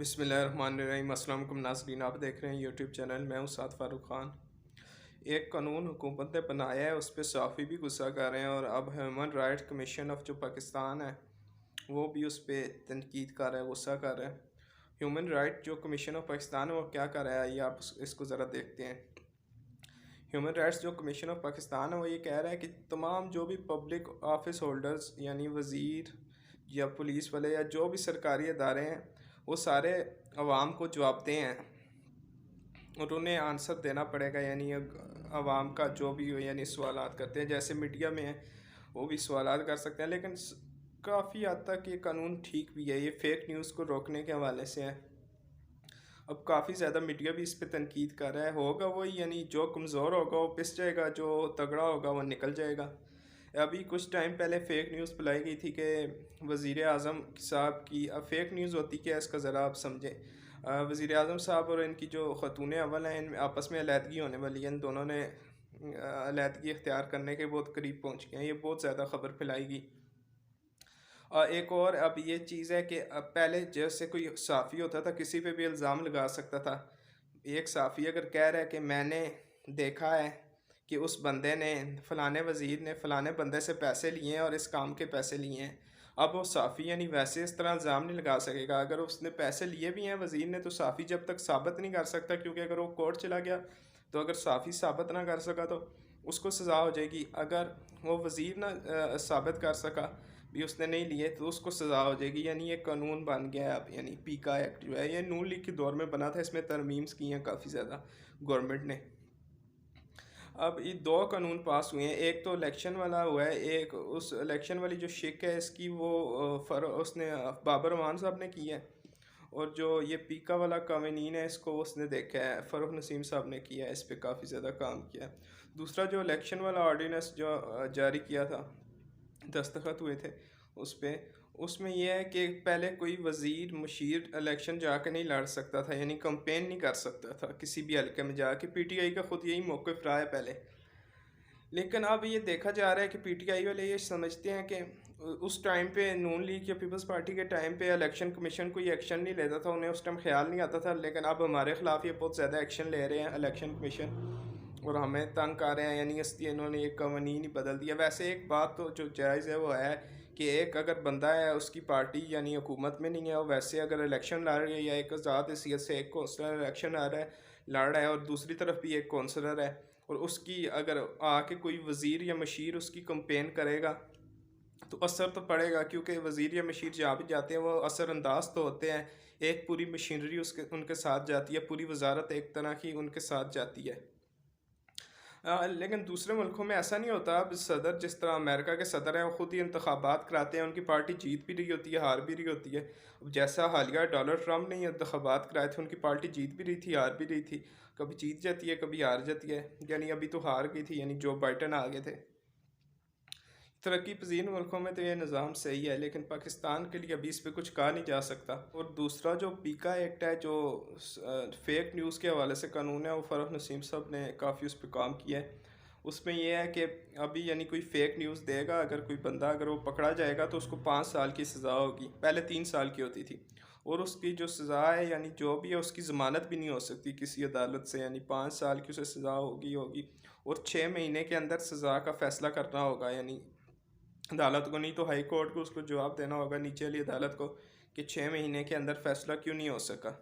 बिस्मिल्लाहिर्रहमानिर्रहीम। अस्सलाम वालेकुम नाज़रीन, आप देख रहे हैं यूट्यूब चैनल। मैं हूं साद फ़ारूक ख़ान। एक कानून हुकूमत ने बनाया है, उस पर सहाफ़ी भी गुस्सा कर रहे हैं और अब ह्यूमन राइट्स कमीशन ऑफ जो पाकिस्तान है वो भी उस पर तनकीद कर रहा है, गुस्सा कर रहा है। ह्यूमन राइट जो कमीशन ऑफ पाकिस्तान है वो क्या कर रहा है, ये आप इसको ज़रा देखते हैं। ह्यूमन राइट्स जो कमीशन ऑफ पाकिस्तान है वो ये कह रहा है कि तमाम जो भी पब्लिक ऑफिस होल्डर्स यानी वज़ीर या पुलिस वाले या जो भी सरकारी अदारे हैं वो सारे अवाम को जवाबदेह हैं और उन्हें आंसर देना पड़ेगा। यानी अवाम का जो भी हो, यानी सवालात करते हैं, जैसे मीडिया में है वो भी सवालात कर सकते हैं। लेकिन काफ़ी हद तक ये कानून ठीक भी है, ये फ़ेक न्यूज़ को रोकने के हवाले से है। अब काफ़ी ज़्यादा मीडिया भी इस पर तनकीद कर रहा है। होगा वही, यानी जो कमज़ोर होगा वो पिस जाएगा, जो तगड़ा होगा वो निकल जाएगा। अभी कुछ टाइम पहले फ़ेक न्यूज़ फैलाई गई थी कि वज़ीर आज़म साहब की, अब फ़ेक न्यूज़ होती क्या है इसका ज़रा आप समझें। वज़ीर आज़म साहब और इनकी जो ख़तून अव्वल हैं, इनमें आपस में अलहदगी होने वाली है। इन दोनों ने अलहदगी इख्तियार करने के बहुत करीब पहुँच गए हैं। ये बहुत ज़्यादा खबर फैलाई गई। और एक और अब ये चीज़ है कि अब पहले जैसे कोई साफ़ी होता था किसी पे भी इल्ज़ाम लगा सकता था। एक साफ़ी अगर कह रहा है कि मैंने देखा है कि उस बंदे ने, फ़लाने वज़ीर ने फ़लाने बंदे से पैसे लिए हैं और इस काम के पैसे लिए हैं, अब वो साफ़ी यानी वैसे इस तरह इल्ज़ाम नहीं लगा सकेगा। अगर उसने पैसे लिए भी हैं वज़ीर ने, तो साफ़ी जब तक साबित नहीं कर सकता, क्योंकि अगर वो कोर्ट चला गया तो अगर साफ़ी साबित ना कर सका तो उसको सज़ा हो जाएगी। अगर वो वज़ीर ना साबित कर सका भी उसने नहीं लिए तो उसको सज़ा हो जाएगी। यानी ये कानून बन गया है अब। यानी पीका एक्ट जो है ये नून लीग के दौर में बना था, इसमें तरमीम्स की हैं काफ़ी ज़्यादा गवर्नमेंट ने। अब ये दो कानून पास हुए हैं, एक तो इलेक्शन वाला हुआ है, एक उस इलेक्शन वाली जो शिक है इसकी वो उसने बाबर मान साहब ने की है। और जो ये पीका वाला कानून है इसको उसने देखा है, फ़ारूक नसीम साहब ने किया है, इस पर काफ़ी ज़्यादा काम किया है। दूसरा जो इलेक्शन वाला ऑर्डीनेंस जो जारी किया था, दस्तखत हुए थे उस पर, उसमें यह है कि पहले कोई वज़ीर मुशीर इलेक्शन जाके नहीं लड़ सकता था, यानी कंपेन नहीं कर सकता था किसी भी हल्के में जाके। पीटीआई का ख़ुद यही मौक़िफ़ रहा है पहले। लेकिन अब ये देखा जा रहा है कि पीटीआई वाले ये समझते हैं कि उस टाइम पे नून लीग या पीपल्स पार्टी के टाइम पे इलेक्शन कमीशन कोई एक्शन नहीं लेता था, उन्हें उस टाइम ख्याल नहीं आता था। लेकिन अब हमारे ख़िलाफ़ ये बहुत ज़्यादा एक्शन ले रहे हैं इलेक्शन कमीशन और हमें तंग कर रहे हैं, यानी इसलिए इन्होंने ये कानून ही बदल दिया। वैसे एक बात तो जो जायज़ है वो है कि एक अगर बंदा है उसकी पार्टी यानी हुकूमत में नहीं है, और वैसे अगर इलेक्शन लड़ रही है या एक आज़ाद हैसियत से एक कौंसलर इलेक्शन लड़ रहा है और दूसरी तरफ भी एक कौंसलर है, और उसकी अगर आके कोई वज़ीर या मशीर उसकी कंपेन करेगा तो असर तो पड़ेगा, क्योंकि वज़ीर या मशीर जहाँ भी जाते हैं वो असरअंदाज तो होते हैं। एक पूरी मशीनरी उसके उनके साथ जाती है, पूरी वजारत एक तरह की उनके साथ जाती है। लेकिन दूसरे मुल्कों में ऐसा नहीं होता। अब सदर, जिस तरह अमेरिका के सदर हैं, वो ख़ुद ही इंतखाबात कराते हैं, उनकी पार्टी जीत भी रही होती है, हार भी रही होती है। अब जैसा हालिया डोनाल्ड ट्रंप ने इंतखाबात कराए थे, उनकी पार्टी जीत भी रही थी, हार भी रही थी। कभी जीत जाती है, कभी हार जाती है। यानी अभी तो हार गई थी, यानी जो बाइडन आ गए थे। तरक्की पजीर मुल्कों में तो ये निज़ाम सही है, लेकिन पाकिस्तान के लिए अभी इस पर कुछ कहा नहीं जा सकता। और दूसरा जो पीका एक्ट है, जो फेक न्यूज़ के हवाले से कानून है, वो फ़ारूक नसीम साहब ने काफ़ी उस पर काम किया है। उसमें यह है कि अभी यानी कोई फ़ेक न्यूज़ देगा, अगर कोई बंदा अगर वो पकड़ा जाएगा तो उसको 5 साल की सज़ा होगी, पहले 3 साल की होती थी। और उसकी जो सज़ा है, यानी जो भी है, उसकी ज़मानत भी नहीं हो सकती किसी अदालत से, यानी 5 साल की उसे सज़ा होगी। और 6 महीने के अंदर सज़ा का फ़ैसला करना होगा, यानी अदालत को, नहीं तो हाई कोर्ट को उसको जवाब देना होगा, नीचे वाली अदालत को, कि 6 महीने के अंदर फ़ैसला क्यों नहीं हो सका।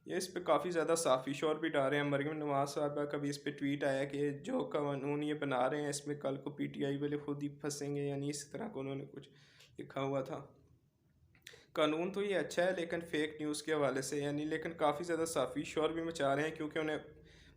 ये इस पे काफ़ी ज़्यादा साफ़ी शोर भी डाल रहे हैं। मरीम नवाज़ साहबा का भी इस पे ट्वीट आया कि जो कानून ये बना रहे हैं इसमें कल को पीटीआई वाले खुद ही फंसेंगे, यानी इस तरह को उन्होंने कुछ लिखा हुआ था। कानून तो ये अच्छा है लेकिन फ़ेक न्यूज़ के हवाले से, यानी लेकिन काफ़ी ज़्यादा साफ़ी शोर भी मचा रहे हैं, क्योंकि उन्हें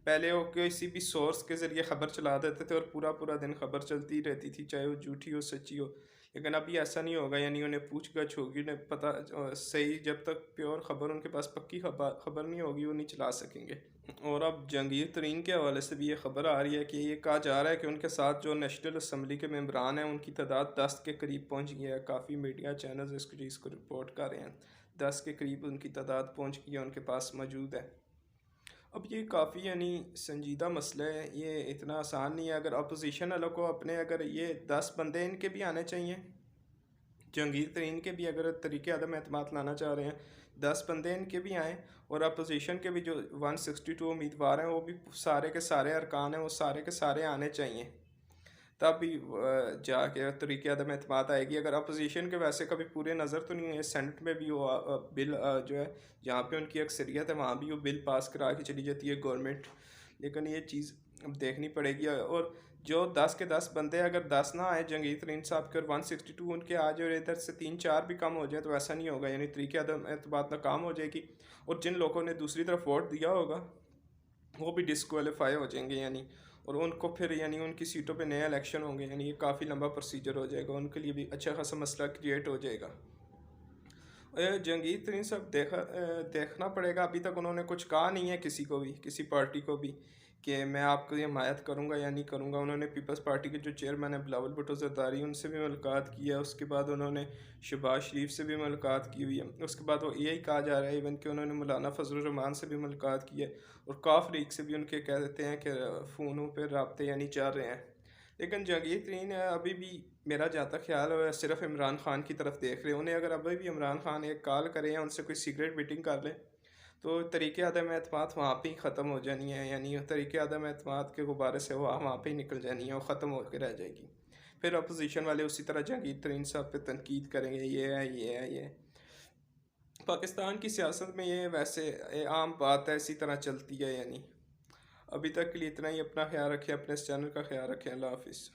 पहले वो किसी भी सोर्स के ज़रिए ख़बर चला देते थे और पूरा पूरा दिन ख़बर चलती रहती थी, चाहे वो झूठी हो सच्ची हो। लेकिन अभी ऐसा नहीं होगा, यानी उन्हें पूछ-गछ होगी, उन्हें पता सही, जब तक प्योर ख़बर उनके पास पक्की ख़बर नहीं होगी वो नहीं चला सकेंगे। और अब जहांगीर तरीन के हवाले से भी ये ख़बर आ रही है कि ये कहा जा रहा है कि उनके साथ जो नेशनल असम्बली के मेंबरान हैं उनकी तादाद 10 के करीब पहुंच गई है। काफ़ी मीडिया चैनल्स इसको चीज़ को रिपोर्ट कर रहे हैं, 10 के करीब उनकी तादाद पहुंच गई है, उनके पास मौजूद है। अब ये काफ़ी यानी संजीदा मसला है, ये इतना आसान नहीं है। अगर अपोजिशन वालों को अपने, अगर ये 10 बंदे इनके भी आने चाहिए, जहांगीर तरीन के भी अगर तरीके अदम एतमाद लाना चाह रहे हैं 10 बंदे इनके भी आएँ और अपोजिशन के भी जो 162 उम्मीदवार हैं वो भी सारे के सारे अरकान हैं वो सारे के सारे आने चाहिए, तब भी जाके तरीके अदम एतमाद आएगी। अगर अपोजिशन के वैसे कभी पूरे नज़र तो नहीं है, सेनेट में भी वो बिल जो है जहाँ पे उनकी अक्सरियत है वहाँ भी वो बिल पास करा के चली जाती है गवर्नमेंट, लेकिन ये चीज़ अब देखनी पड़ेगी। और जो 10 के 10 बंदे अगर 10 ना आए जंगीर तरीन साहब के और 162 उनके आ जाए और इधर से 3-4 भी कम हो जाए तो ऐसा नहीं होगा, यानी तरीके अदम एतमाद नाकाम हो जाएगी और जिन लोगों ने दूसरी तरफ वोट दिया होगा वो भी डिसक्वालीफाई हो जाएंगे, यानी और उनको फिर यानी उनकी सीटों पे नए इलेक्शन होंगे, यानी ये काफ़ी लंबा प्रोसीजर हो जाएगा, उनके लिए भी अच्छा खासा मसला क्रिएट हो जाएगा। जंगीर तरीन साहब देखना पड़ेगा, अभी तक उन्होंने कुछ कहा नहीं है किसी को भी, किसी पार्टी को भी कि मैं आपकी हमायत करूंगा या नहीं करूंगा। उन्होंने पीपल्स पार्टी के जो चेयरमैन है बिलावल भुट्टो ज़रदारी उनसे भी मुलाकात की है, उसके बाद उन्होंने शहबाज शरीफ से भी मुलाकात की हुई है, उसके बाद वो यही कहा जा रहा है इवन कि उन्होंने मौलाना फजल रहमान से भी मुलाकात की है और काफ लीग से भी उनके कह देते हैं कि फ़ोनों पर रबते यानी चल रहे हैं। लेकिन जहांगीर तरीन अभी भी मेरा जहाँ तक ख्याल है सिर्फ इमरान खान की तरफ देख रहे हैं, उन्हें अगर अभी भी इमरान खान एक कॉल करें या उनसे कोई सीक्रेट मीटिंग कर लें तो तरीके अदम एतमाद वहाँ पे ही ख़त्म हो जानी है, यानी तरीके अदम एतमाद के गुब्बारे से वहाँ पे ही निकल जानी है और ख़त्म होकर रह जाएगी। फिर अपोजिशन वाले उसी तरह जहांगीर तरीन साहब पे तनकीद करेंगे, ये है ये है ये। पाकिस्तान की सियासत में ये वैसे आम बात है, इसी तरह चलती है। यानी अभी तक के लिए इतना ही, अपना ख्याल रखें, अपने इस चैनल का ख्याल रखें। अल्लाह हाफिज़।